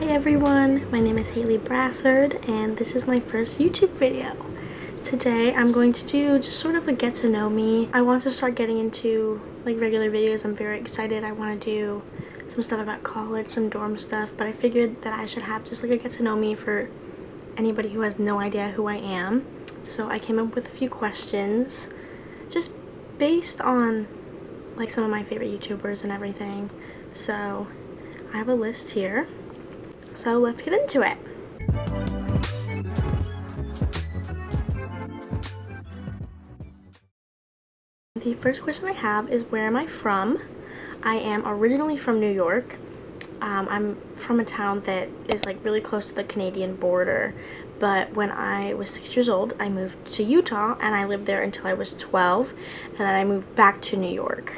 Hi everyone, my name is Haley Brassard and this is my first YouTube video. Today I'm going to do just sort of a get to know me. I want to start getting into like regular videos. I'm very excited. I want to do some stuff about college, some dorm stuff, but I figured that I should have just like a get to know me for anybody who has no idea who I am. So I came up with a few questions just based on like some of my favorite YouTubers and everything. So I have a list here. So let's get into it. The first question I have is, where am I from? I am originally from New York. I'm from a town that is like really close to the Canadian border, but when I was 6 years old I moved to Utah and I lived there until I was 12, and then I moved back to New York.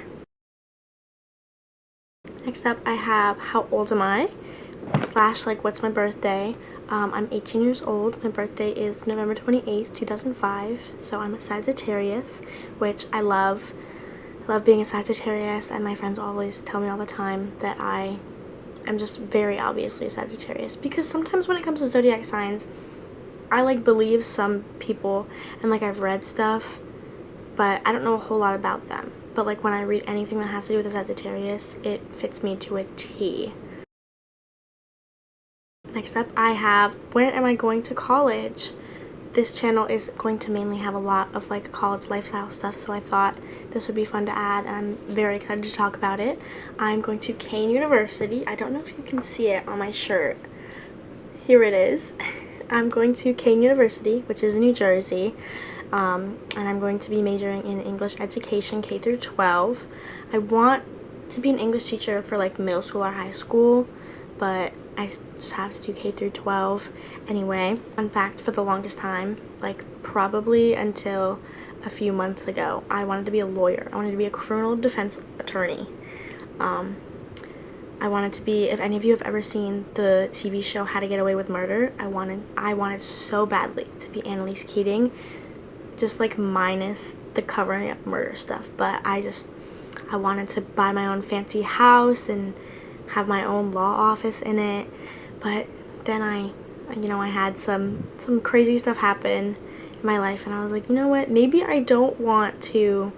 Next up I have, how old am I? / like what's my birthday. I'm 18 years old. My birthday is November 28th, 2005. So I'm a Sagittarius, which I love. I love being a Sagittarius, and my friends always tell me all the time that I am just very obviously a Sagittarius, because sometimes when it comes to zodiac signs, I like believe some people and like I've read stuff, but I don't know a whole lot about them. But like when I read anything that has to do with a Sagittarius, it fits me to a T. Next up I have, where am I going to college? This channel is going to mainly have a lot of like college lifestyle stuff, so I thought this would be fun to add, and I'm very excited to talk about it. I'm going to Kane University. I don't know if you can see it on my shirt. Here it is. I'm going to Kane University, which is in New Jersey, and I'm going to be majoring in English education K through 12. I want to be an English teacher for like middle school or high school, but I just have to do K through 12 anyway. Fun fact, for the longest time, like probably until a few months ago, I wanted to be a lawyer. I wanted to be a criminal defense attorney. I wanted to be, if any of you have ever seen the TV show How to Get Away with Murder, I wanted so badly to be Annalise Keating, just like minus the covering up murder stuff. But I wanted to buy my own fancy house and have my own law office in it. But then I had some crazy stuff happen in my life, and I was like, you know what, maybe I don't want to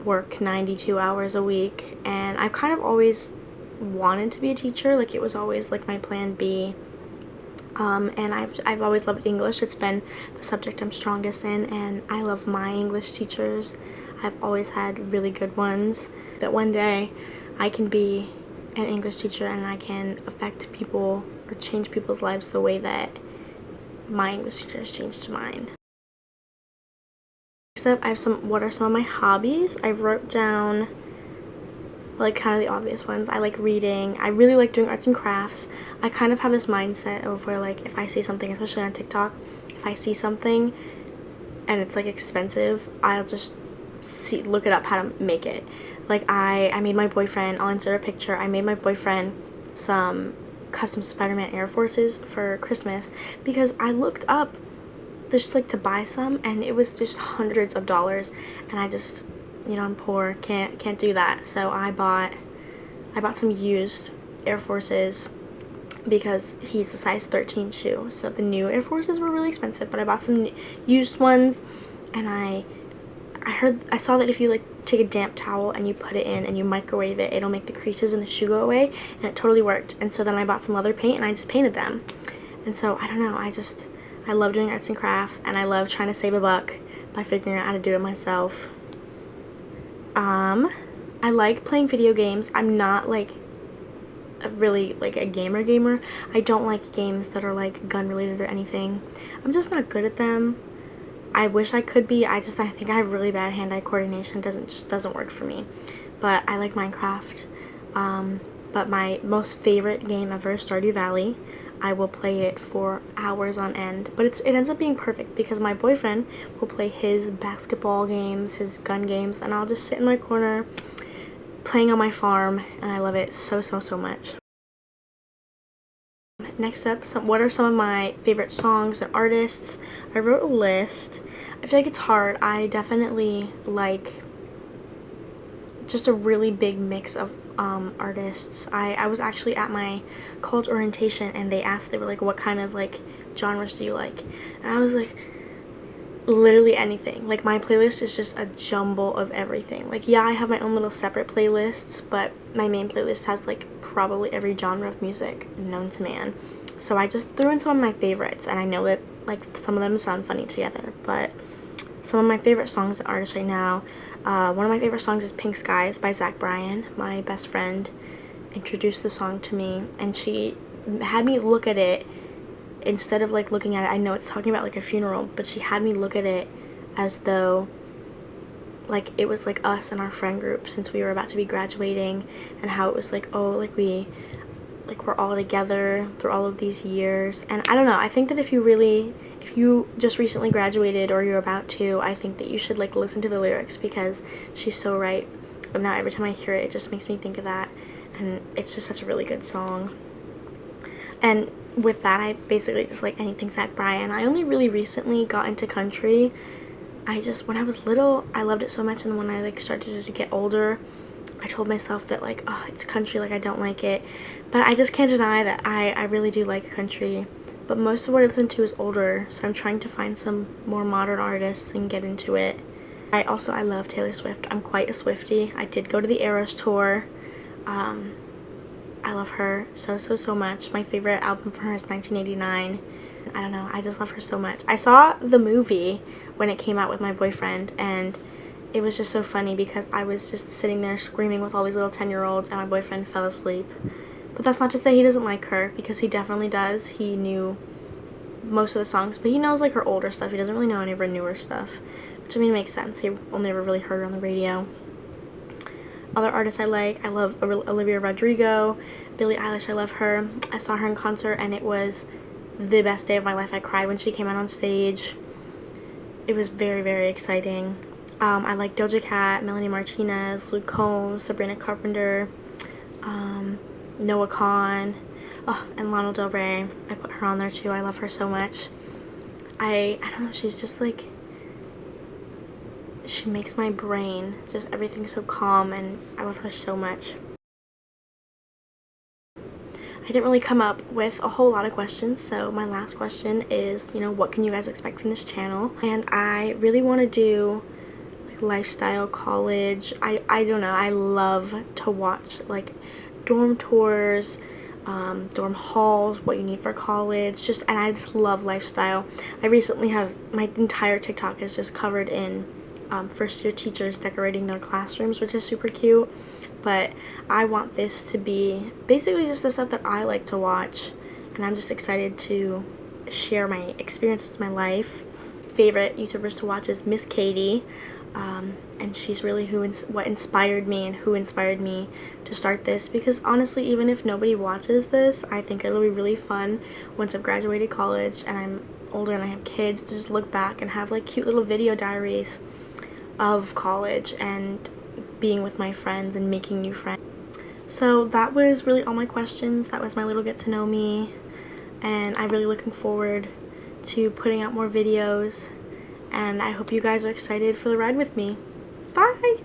work 92 hours a week. And I've kind of always wanted to be a teacher, like it was always like my plan B. And I've always loved English. It's been the subject I'm strongest in, and I love my English teachers. I've always had really good ones. That one day I can be an English teacher and I can affect people or change people's lives the way that my English teacher has changed mine. Next up, I have what are some of my hobbies? I wrote down like kind of the obvious ones. I like reading. I really like doing arts and crafts. I kind of have this mindset of where like if I see something, especially on TikTok, if I see something and it's like expensive, I'll just look it up how to make it. Like I made my boyfriend, I'll insert a picture, I made my boyfriend some custom Spider-Man Air Forces for Christmas, because I looked up just like to buy some and it was just hundreds of dollars, and I just, I'm poor, can't do that. So I bought some used Air Forces because he's a size 13 shoe. So the new Air Forces were really expensive, but I bought some used ones, and I saw that if you like take a damp towel and you put it in and you microwave it, it'll make the creases in the shoe go away, and it totally worked. And so then I bought some leather paint and I just painted them. And so I don't know, I love doing arts and crafts, and I love trying to save a buck by figuring out how to do it myself. I like playing video games. I'm not like really like a gamer. I don't like games that are like gun related or anything. I'm just not good at them. I wish I could be. I think I have really bad hand-eye coordination. It doesn't work for me. But I like Minecraft. But my most favorite game ever is Stardew Valley. I will play it for hours on end. But it ends up being perfect because my boyfriend will play his basketball games, his gun games, and I'll just sit in my corner playing on my farm, and I love it so much. Next up, what are some of my favorite songs and artists? I wrote a list. I feel like it's hard. I definitely like just a really big mix of artists. I was actually at my college orientation and they were like, what kind of like genres do you like? And I was like, literally anything. Like my playlist is just a jumble of everything. Like yeah, I have my own little separate playlists, but my main playlist has like probably every genre of music known to man. So I just threw in some of my favorites, and I know that like some of them sound funny together, but some of my favorite songs and artists right now, one of my favorite songs is Pink Skies by Zach Bryan. My best friend introduced the song to me, and she had me look at it instead of like looking at it. I know it's talking about like a funeral, but she had me look at it as though like it was like us and our friend group, since we were about to be graduating, and how it was like, oh, like we're all together through all of these years. And I don't know, I think that if you just recently graduated or you're about to, I think that you should like listen to the lyrics, because she's so right. And now every time I hear it, it just makes me think of that, and it's just such a really good song. And with that, I basically just like anything Zach Bryan. I only really recently got into country. When I was little, I loved it so much, and when I like started to get older, I told myself that like, oh, it's country, like I don't like it. But I just can't deny that I really do like country. But most of what I listen to is older, so I'm trying to find some more modern artists and get into it. I love Taylor Swift. I'm quite a Swiftie. I did go to the Eras tour. I love her so much. My favorite album from her is 1989. I don't know, I just love her so much. I saw the movie when it came out with my boyfriend, and it was just so funny because I was just sitting there screaming with all these little 10-year-olds, and my boyfriend fell asleep. But that's not to say he doesn't like her, because he definitely does. He knew most of the songs, but he knows like her older stuff. He doesn't really know any of her newer stuff, which I mean makes sense. He only ever really heard her on the radio. Other artists I love Olivia Rodrigo, Billie Eilish, I love her. I saw her in concert, and it was the best day of my life. I cried when she came out on stage. It was very exciting. I like Doja Cat, Melanie Martinez, Luke Combs, Sabrina Carpenter, Noah Kahan, and Lana Del Rey. I put her on there too. I love her so much. I don't know, she's just like, she makes my brain just everything so calm, and I love her so much. I didn't really come up with a whole lot of questions, so my last question is, what can you guys expect from this channel? And I really want to do like lifestyle, college. I don't know, I love to watch like dorm tours, dorm halls, what you need for college, and I just love lifestyle. I recently have, my entire TikTok is just covered in first year teachers decorating their classrooms, which is super cute. But I want this to be basically just the stuff that I like to watch, and I'm just excited to share my experiences, my life. Favorite YouTubers to watch is Miss Katie, and she's really what inspired me, and who inspired me to start this, because honestly, even if nobody watches this, I think it'll be really fun once I've graduated college and I'm older and I have kids, to just look back and have like cute little video diaries of college and being with my friends and making new friends. So that was really all my questions. That was my little get to know me, and I'm really looking forward to putting out more videos, and I hope you guys are excited for the ride with me. Bye!